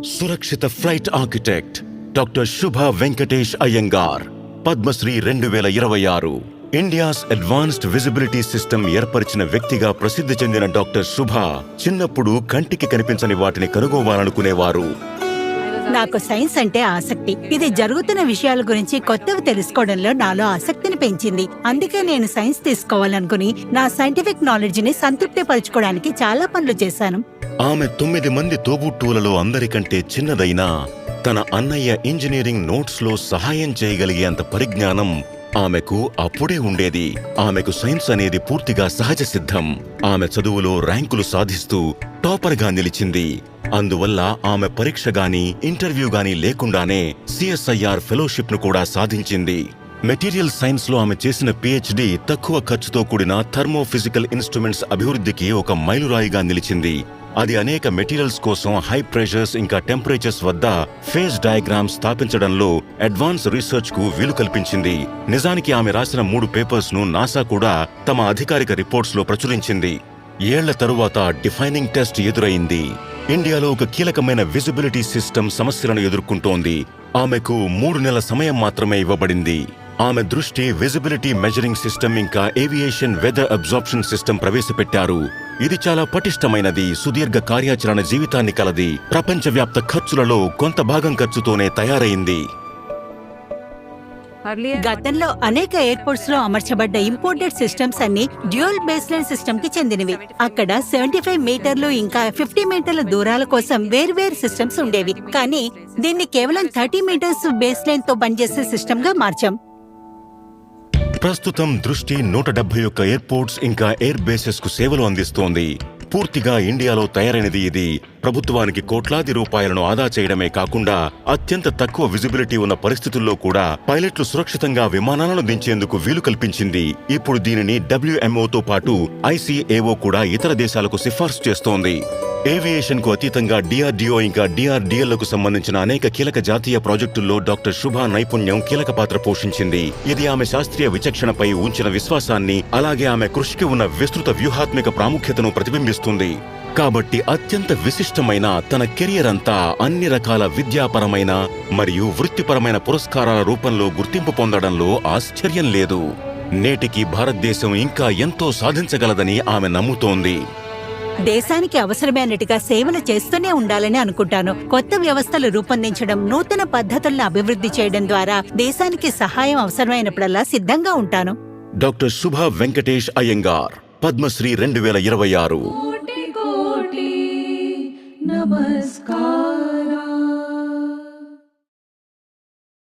సురక్షిత flight architect doctor Shubha Venkatesh Iyengar, Padma Shri 2026. India's advanced visibility system ఏర్పరిచిన వ్యక్తిగా ప్రసిద్ధి చెందిన డాక్టర్ శుభ చిన్నప్పుడు కంటికి కనిపించని వాటిని కనుగోవాలనుకునేవారు. నాకు సైన్స్ అంటే ఆసక్తి. ఇది జరుగుతున్న విషయాల గురించి కొత్తవి తెలుసుకోవడంలో నాలో ఆసక్తిని పెంచింది. అందుకే నేను సైన్స్ తీసుకోవాలనుకుని నా సైంటిఫిక్ నాలెడ్జ్ ని సంతృప్తి పరచుకోవడానికి చాలా పనులు చేశాను. ఆమె 9 మంది తోబుట్టువులలో అందరికంటే చిన్నదైనా తన అన్నయ్య ఇంజనీరింగ్ నోట్స్ లో సహాయం చేయగలిగేంత పరిజ్ఞానం ఆమెకు అప్పుడే ఉండేది. ఆమెకు సైన్స్ అనేది పూర్తిగా సహజ సిద్ధం. ఆమె చదువులో ర్యాంకులు సాధిస్తూ టాపర్ గా నిలిచింది. అందువల్ల ఆమె పరీక్ష గాని ఇంటర్వ్యూ గాని లేకుండానే CSIR ఫెలోషిప్ ను కూడా సాధించింది. మెటీరియల్ సైన్స్ లో ఆమె చేసిన PhD తక్కువ ఖర్చుతో కూడిన థర్మోఫిజికల్ ఇన్స్ట్రుమెంట్స్ అభివృద్ధికి ఒక మైలురాయిగా నిలిచింది. అది అనేక మెటీరియల్స్ కోసం హై ప్రెషర్స్ ఇంకా టెంపరేచర్స్ వద్ద ఫేజ్ డయాగ్రామ్స్ స్థాపించడంలో అడ్వాన్స్ రీసెర్చ్ కు వీలు కల్పించింది. నిజానికి ఆమె రాసిన 3 పేపర్స్ ను నాసా కూడా తమ అధికారిక రిపోర్ట్స్ లో ప్రచురించింది. ఏళ్ల తరువాత డిఫైనింగ్ టెస్ట్ ఎదురైంది. ఇండియాలో ఒక కీలకమైన విజిబిలిటీ సిస్టమ్ సమస్యలను ఎదుర్కొంటోంది. ఆమెకు 3 నెలల సమయం మాత్రమే ఇవ్వబడింది. ఆమె దృష్టి విజిబిలిటీ మెజరింగ్ సిస్టమ్ ఇంకా ఏవియేషన్ వెదర్ అబ్జార్ప్షన్ సిస్టమ్ ప్రవేశపెట్టారు. ఇది చాలా పటిష్టమైనది, సుదీర్ఘ కార్యాచరణ జీవితాన్ని కలది. ప్రపంచవ్యాప్త ఖర్చులలో కొంత భాగం ఖర్చుతోనే తయారైంది. గతంలో అనేక ఎయిర్పోర్ట్స్ లో అమర్చబడ్డ ఇంపోర్టెడ్ సిస్టమ్స్ అన్ని డ్యూయల్ బేస్లైన్ సిస్టమ్ కి చెందినవి. అక్కడ 75 మీటర్లు ఇంకా 50 మీటర్ల దూరాల కోసం వేర్వేరు సిస్టమ్స్ ఉండేవి. కానీ దీన్ని కేవలం 30 మీటర్స్ బేస్లైన్ తో పనిచేసే సిస్టమ్ గా మార్చాం. ప్రస్తుతం దృష్టి 171 ఎయిర్పోర్ట్స్ ఇంకా ఎయిర్ బేసెస్ కు సేవలు అందిస్తోంది. పూర్తిగా ఇండియాలో తయారైనది ఇది. ప్రభుత్వానికి కోట్లాది రూపాయలను ఆదా చేయడమే కాకుండా అత్యంత తక్కువ విజిబిలిటీ ఉన్న పరిస్థితుల్లో కూడా పైలట్లు సురక్షితంగా విమానాలను దించేందుకు వీలు కల్పించింది. ఇప్పుడు దీనిని WMOతో పాటు ICAO కూడా ఇతర దేశాలకు సిఫార్సు చేస్తోంది. ఏవియేషన్ కు అతీతంగా DRDO ఇంకా DRDLకు సంబంధించిన అనేక కీలక జాతీయ ప్రాజెక్టుల్లో డాక్టర్ శుభ నైపుణ్యం కీలక పాత్ర పోషించింది. ఇది ఆమె శాస్త్రీయ విచక్షణపై ఉంచిన విశ్వాసాన్ని, అలాగే ఆమె కృషికి ఉన్న విస్తృత వ్యూహాత్మక ప్రాముఖ్యతను ప్రతిబింబిస్తుంది. కాబట్టి అత్యంత విశిష్టమైన తన కెరియర్ అంతా అన్ని రకాల విద్యాపరమైన మరియు వృత్తిపరమైన పురస్కారాల రూపంలో గుర్తింపు పొందడంలో ఆశ్చర్యం లేదు. నేటికి భారతదేశం ఇంకా ఎంతో సాధించగలదని ఆమె నమ్ముతోంది. దేశానికి అవసరమైనట్టుగా సేవలు చేస్తూనే ఉండాలని అనుకుంటాను. కొత్త వ్యవస్థలు రూపొందించడం, నూతన పద్ధతులను అభివృద్ధి చేయడం ద్వారా దేశానికి సహాయం అవసరమైనప్పుడల్లా సిద్ధంగా ఉంటాను. డాక్టర్ శుభ వెంకటేష్ అయ్యంగార్, పద్మశ్రీ 2026. कोटि कोटि नमस्कार।